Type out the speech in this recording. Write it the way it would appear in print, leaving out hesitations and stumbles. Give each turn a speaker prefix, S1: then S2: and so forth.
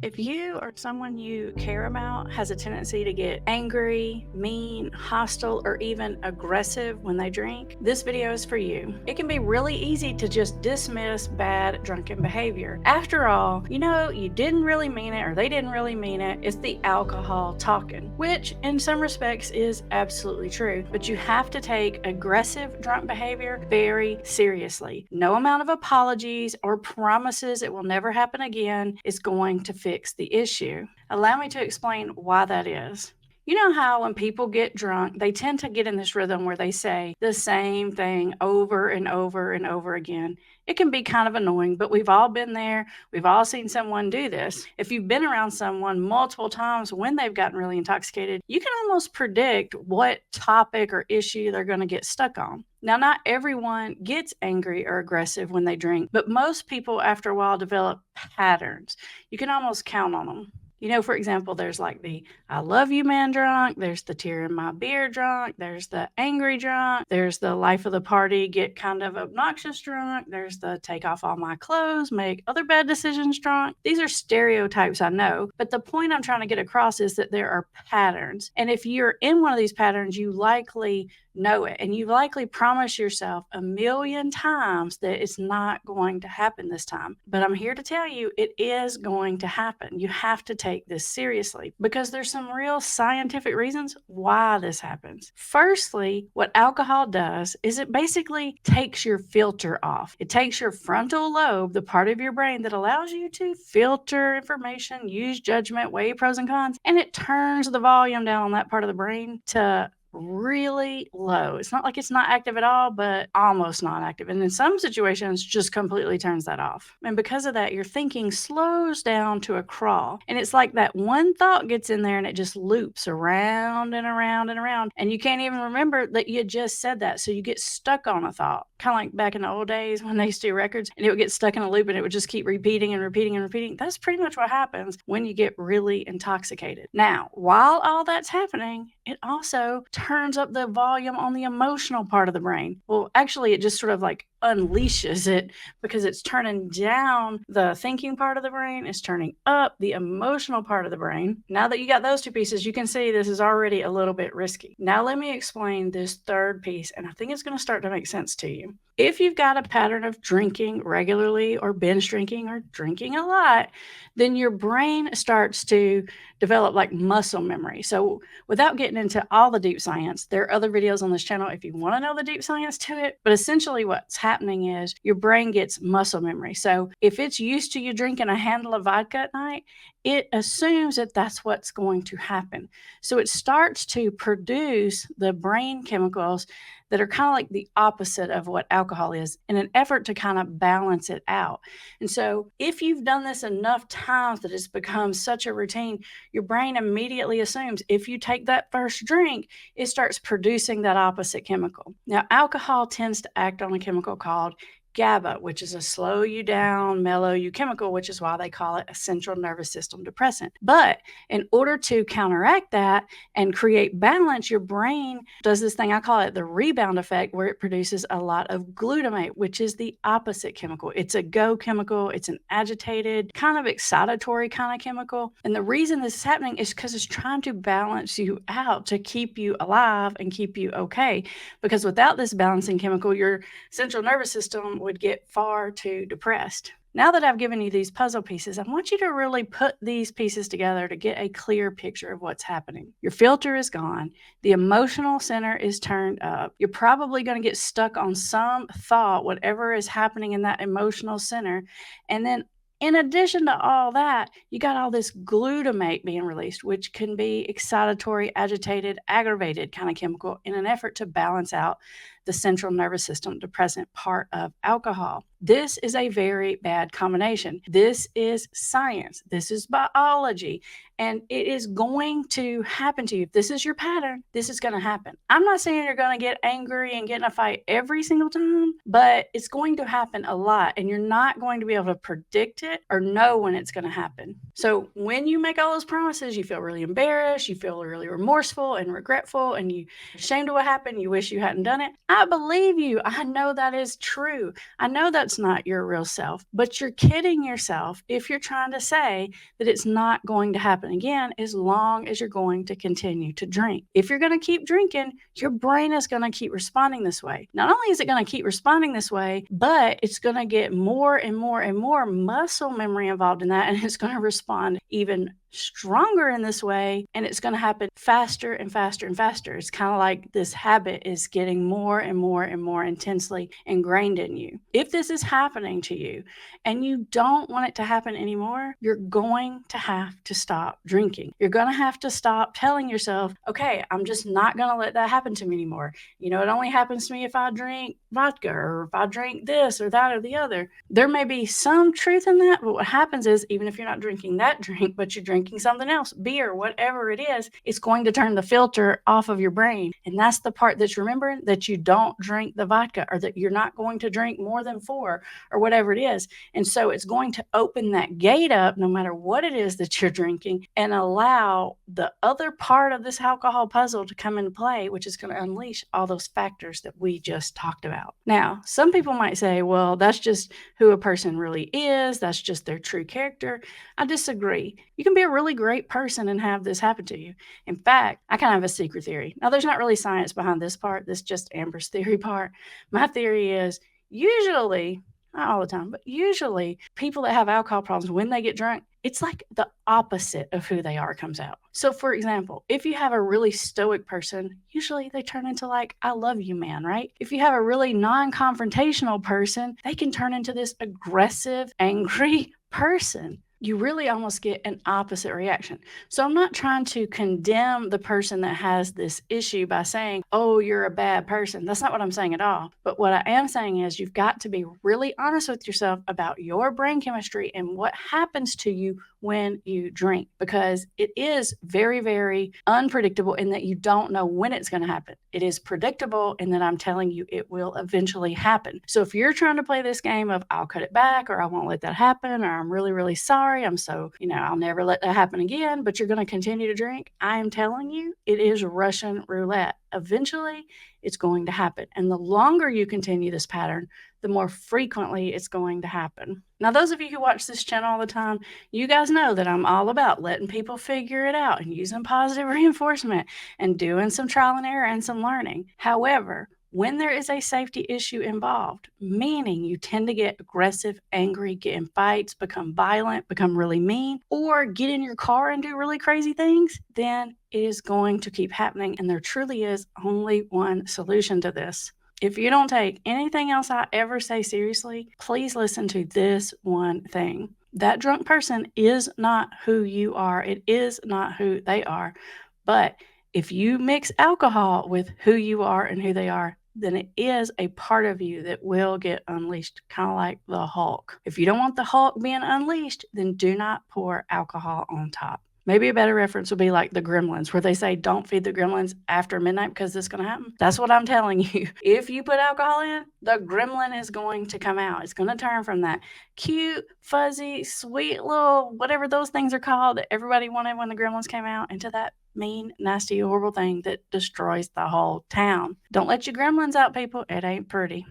S1: If you or someone you care about has a tendency to get angry, mean, hostile, or even aggressive when they drink, this video is for you. It can be really easy to just dismiss bad drunken behavior. After all, you didn't really mean it or they didn't really mean it. It's the alcohol talking, which in some respects is absolutely true. But you have to take aggressive drunk behavior very seriously. No amount of apologies or promises it will never happen again is going to fix the issue. Allow me to explain why that is. You know how when people get drunk, they tend to get in this rhythm where they say the same thing over and over and over again. It can be kind of annoying, but we've all been there. We've all seen someone do this. If you've been around someone multiple times when they've gotten really intoxicated, you can almost predict what topic or issue they're going to get stuck on. Now, not everyone gets angry or aggressive when they drink, but most people after a while develop patterns. You can almost count on them. For example, there's like the I love you man drunk, there's the tear in my beer drunk, there's the angry drunk, there's the life of the party, get kind of obnoxious drunk, there's the take off all my clothes, make other bad decisions drunk. These are stereotypes, I know, but the point I'm trying to get across is that there are patterns. And if you're in one of these patterns, you likely know it. And you likely promise yourself a million times that it's not going to happen this time. But I'm here to tell you it is going to happen. You have to take this seriously because there's some real scientific reasons why this happens. Firstly, what alcohol does is it basically takes your filter off. It takes your frontal lobe, the part of your brain that allows you to filter information, use judgment, weigh pros and cons, and it turns the volume down on that part of the brain to really low. It's not like it's not active at all, but almost not active. And in some situations, just completely turns that off. And because of that, your thinking slows down to a crawl. And it's like that one thought gets in there and it just loops around and around and around. And you can't even remember that you just said that. So you get stuck on a thought. Kind of like back in the old days when they used to do records and it would get stuck in a loop and it would just keep repeating and repeating and repeating. That's pretty much what happens when you get really intoxicated. Now, while all that's happening, it also turns up the volume on the emotional part of the brain. Well, actually, it just sort of like unleashes it because it's turning down the thinking part of the brain, it's turning up the emotional part of the brain. Now that you got those two pieces, you can see this is already a little bit risky. Now let me explain this third piece, and I think it's going to start to make sense to you. If you've got a pattern of drinking regularly or binge drinking or drinking a lot, then your brain starts to develop like muscle memory. So without getting into all the deep science, there are other videos on this channel if you want to know the deep science to it. But essentially what's happening is your brain gets muscle memory. So if it's used to you drinking a handle of vodka at night, it assumes that that's what's going to happen. So it starts to produce the brain chemicals that are kind of like the opposite of what alcohol is in an effort to kind of balance it out. And so if you've done this enough times that it's become such a routine, your brain immediately assumes if you take that first drink, it starts producing that opposite chemical. Now, alcohol tends to act on a chemical called GABA, which is a slow you down, mellow you chemical, which is why they call it a central nervous system depressant. But in order to counteract that and create balance, your brain does this thing, I call it the rebound effect, where it produces a lot of glutamate, which is the opposite chemical. It's a go chemical. It's an agitated, kind of excitatory kind of chemical. And the reason this is happening is because it's trying to balance you out to keep you alive and keep you okay. Because without this balancing chemical, your central nervous system would get far too depressed. Now that I've given you these puzzle pieces, I want you to really put these pieces together to get a clear picture of what's happening. Your filter is gone. The emotional center is turned up. You're probably going to get stuck on some thought, whatever is happening in that emotional center. And then in addition to all that, you got all this glutamate being released, which can be excitatory, agitated, aggravated kind of chemical in an effort to balance out the central nervous system depressant part of alcohol. This is a very bad combination. This is science. This is biology. And it is going to happen to you. If this is your pattern, this is going to happen. I'm not saying you're going to get angry and get in a fight every single time, but it's going to happen a lot. And you're not going to be able to predict it or know when it's going to happen. So when you make all those promises, you feel really embarrassed, you feel really remorseful and regretful, and you ashamed of what happened, you wish you hadn't done it. I believe you. I know that is true. I know that's not your real self, but you're kidding yourself if you're trying to say that it's not going to happen again as long as you're going to continue to drink. If you're going to keep drinking, your brain is going to keep responding this way. Not only is it going to keep responding this way, but it's going to get more and more and more muscle memory involved in that, and it's going to respond even stronger in this way, and it's going to happen faster and faster and faster. It's kind of like this habit is getting more and more and more intensely ingrained in you. If this is happening to you and you don't want it to happen anymore, you're going to have to stop drinking. You're going to have to stop telling yourself, okay, I'm just not going to let that happen to me anymore. It only happens to me if I drink vodka or if I drink this or that or the other. There may be some truth in that, but what happens is, even if you're not drinking that drink, but you're drinking something else, beer, whatever it is, it's going to turn the filter off of your brain. And that's the part that's remembering, that you don't drink the vodka, or that you're not going to drink more than 4 or whatever it is. And so it's going to open that gate up, no matter what it is that you're drinking, and allow the other part of this alcohol puzzle to come into play, which is going to unleash all those factors that we just talked about. Now, some people might say, well, that's just who a person really is. That's just their true character. I disagree. You can be a really great person and have this happen to you. In fact, I kind of have a secret theory. Now, there's not really science behind this part. This is just Amber's theory part. My theory is, usually, not all the time, but usually people that have alcohol problems, when they get drunk, it's like the opposite of who they are comes out. So, for example, if you have a really stoic person, usually they turn into like, I love you, man, right? If you have a really non-confrontational person, they can turn into this aggressive, angry person. You really almost get an opposite reaction. So I'm not trying to condemn the person that has this issue by saying, oh, you're a bad person. That's not what I'm saying at all. But what I am saying is, you've got to be really honest with yourself about your brain chemistry and what happens to you when you drink, because it is very, very unpredictable in that you don't know when it's going to happen. It is predictable in that I'm telling you it will eventually happen. So if you're trying to play this game of I'll cut it back, or I won't let that happen, or I'm really, really sorry, I'm so, I'll never let that happen again, but you're going to continue to drink, I am telling you, it is Russian roulette. Eventually, it's going to happen. And the longer you continue this pattern, the more frequently it's going to happen. Now, those of you who watch this channel all the time, you guys know that I'm all about letting people figure it out and using positive reinforcement and doing some trial and error and some learning. However, when there is a safety issue involved, meaning you tend to get aggressive, angry, get in fights, become violent, become really mean, or get in your car and do really crazy things, then it is going to keep happening. And there truly is only one solution to this. If you don't take anything else I ever say seriously, please listen to this one thing. That drunk person is not who you are. It is not who they are. But if you mix alcohol with who you are and who they are, then it is a part of you that will get unleashed, kind of like the Hulk. If you don't want the Hulk being unleashed, then do not pour alcohol on top. Maybe a better reference would be like the Gremlins, where they say don't feed the Gremlins after midnight because this is going to happen. That's what I'm telling you. If you put alcohol in, the Gremlin is going to come out. It's going to turn from that cute, fuzzy, sweet little, whatever those things are called that everybody wanted when the Gremlins came out, into that mean, nasty, horrible thing that destroys the whole town. Don't let your gremlins out, people. It ain't pretty.